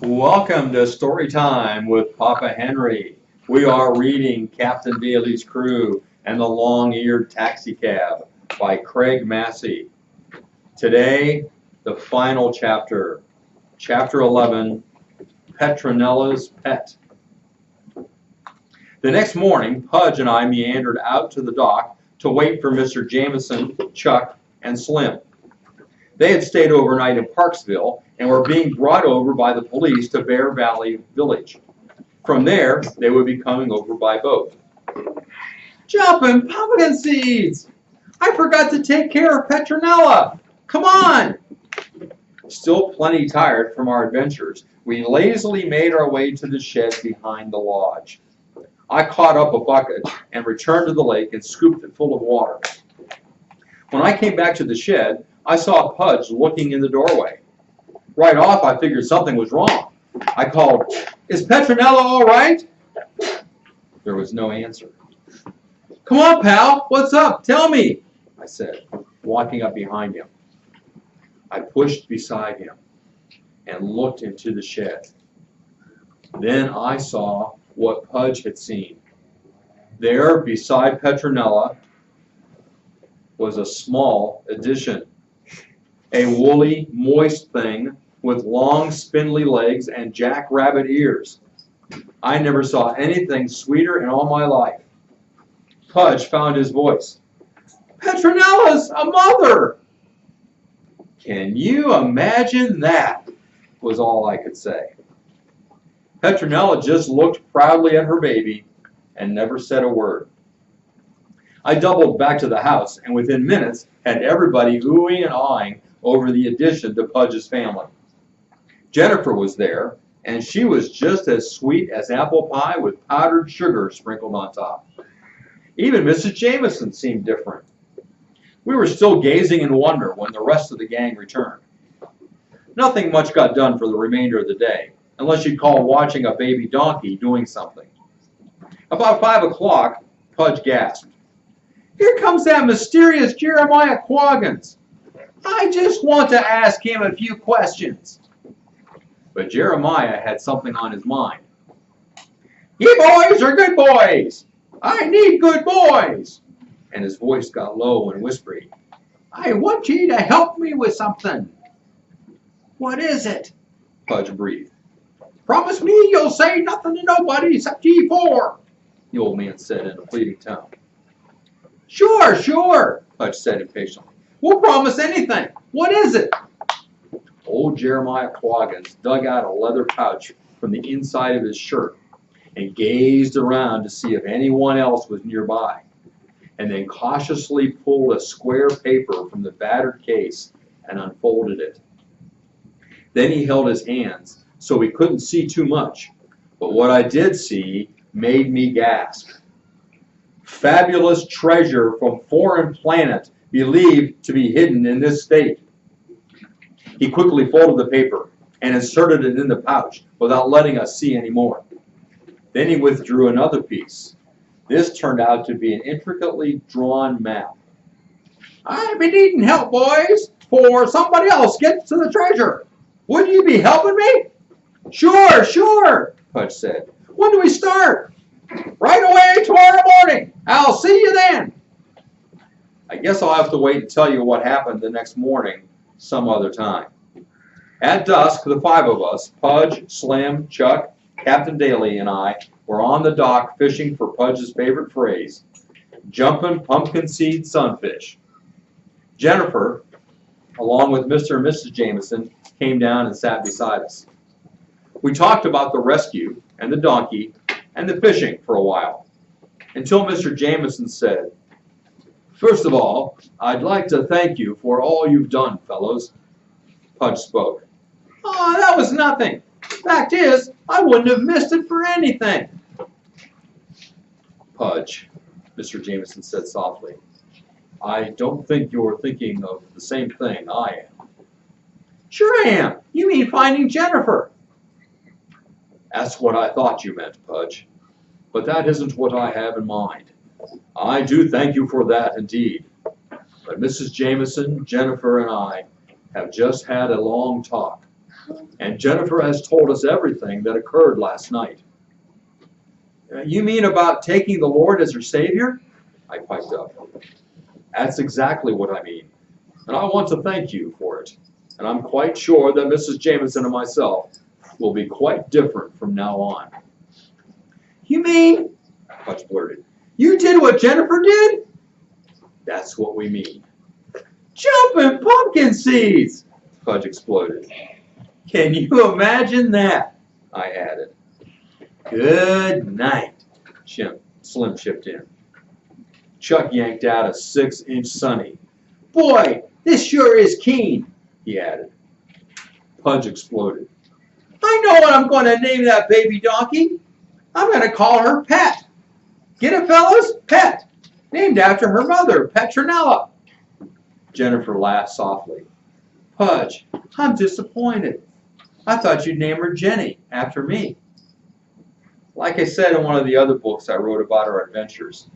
Welcome to Storytime with Papa Henry. We are reading Captain Daly's Crew and the Long-Eared Taxicab by Craig Massey. Today, the final chapter, Chapter 11, Petronella's Pet. The next morning, Pudge and I meandered out to the dock to wait for Mr. Jameson, Chuck, and Slim. They had stayed overnight in Parksville and were being brought over by the police to Bear Valley Village. From there, they would be coming over by boat. Jumping pumpkin seeds! I forgot to take care of Petronella! Come on! Still plenty tired from our adventures, we lazily made our way to the shed behind the lodge. I caught up a bucket and returned to the lake and scooped it full of water. When I came back to the shed, I saw Pudge looking in the doorway. Right off, I figured something was wrong. I called, "Is Petronella all right?" There was no answer. "Come on, pal, what's up? Tell me," I said, walking up behind him. I pushed beside him and looked into the shed. Then I saw what Pudge had seen. There, beside Petronella, was a small addition. A woolly, moist thing with long, spindly legs and jackrabbit ears. I never saw anything sweeter in all my life. Pudge found his voice. "Petronella's a mother!" "Can you imagine that?" was all I could say. Petronella just looked proudly at her baby and never said a word. I doubled back to the house and within minutes had everybody oohing and awing over the addition to Pudge's family. Jennifer was there, and she was just as sweet as apple pie with powdered sugar sprinkled on top. Even Mrs. Jameson seemed different. We were still gazing in wonder when the rest of the gang returned. Nothing much got done for the remainder of the day, unless you'd call watching a baby donkey doing something. About 5 o'clock, Pudge gasped. "Here comes that mysterious Jeremiah Quaggins. I just want to ask him a few questions." But Jeremiah had something on his mind. "You boys are good boys. I need good boys." And his voice got low and whispery. "I want you to help me with something." "What is it?" Pudge breathed. "Promise me you'll say nothing to nobody except ye four," the old man said in a pleading tone. "Sure, sure," Pudge said impatiently. "We'll promise anything. What is it?" Old Jeremiah Quaggins dug out a leather pouch from the inside of his shirt and gazed around to see if anyone else was nearby, and then cautiously pulled a square paper from the battered case and unfolded it. Then he held his hands so we couldn't see too much, but what I did see made me gasp. "Fabulous treasure from foreign planet believed to be hidden in this state." He quickly folded the paper and inserted it in the pouch without letting us see any more. Then he withdrew another piece. This turned out to be an intricately drawn map. "I've been needing help, boys, for somebody else gets to the treasure. Would you be helping me?" "Sure, sure," Pudge said. "When do we start?" "Right away tomorrow morning. I'll see you then." I guess I'll have to wait and tell you what happened the next morning some other time. At dusk, the 5 of us, Pudge, Slim, Chuck, Captain Daly, and I, were on the dock fishing for Pudge's favorite phrase, jumping pumpkin seed sunfish. Jennifer, along with Mr. and Mrs. Jameson, came down and sat beside us. We talked about the rescue and the donkey and the fishing for a while, until Mr. Jameson said, "First of all, I'd like to thank you for all you've done, fellows." Pudge spoke. "Oh, that was nothing. Fact is, I wouldn't have missed it for anything." "Pudge," Mr. Jameson said softly, "I don't think you're thinking of the same thing I am." "Sure I am. You mean finding Jennifer." "That's what I thought you meant, Pudge. But that isn't what I have in mind. I do thank you for that indeed. But Mrs. Jameson, Jennifer, and I have just had a long talk, And Jennifer has told us everything that occurred last night. You mean about taking the Lord as her Savior? I piped up. That's exactly what I mean. And I want to thank you for it. And I'm quite sure that Mrs. Jameson and myself will be quite different from now on. You mean, Pudge blurted, you did what Jennifer did? That's what we mean. Jumping pumpkin seeds, Pudge exploded. Can you imagine that? I added. Good night, Slim chipped in. Chuck yanked out a 6-inch sunny. Boy, this sure is keen, he added. Pudge exploded. I know what I'm going to name that baby donkey. I'm going to call her Pet. Get it, fellas? Pet. Named after her mother, Petronella. Jennifer laughed softly. Pudge, I'm disappointed. I thought you'd name her Jenny, after me. Like I said in one of the other books I wrote about our adventures,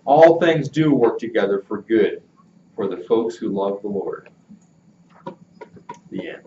all things do work together for good for the folks who love the Lord. The end.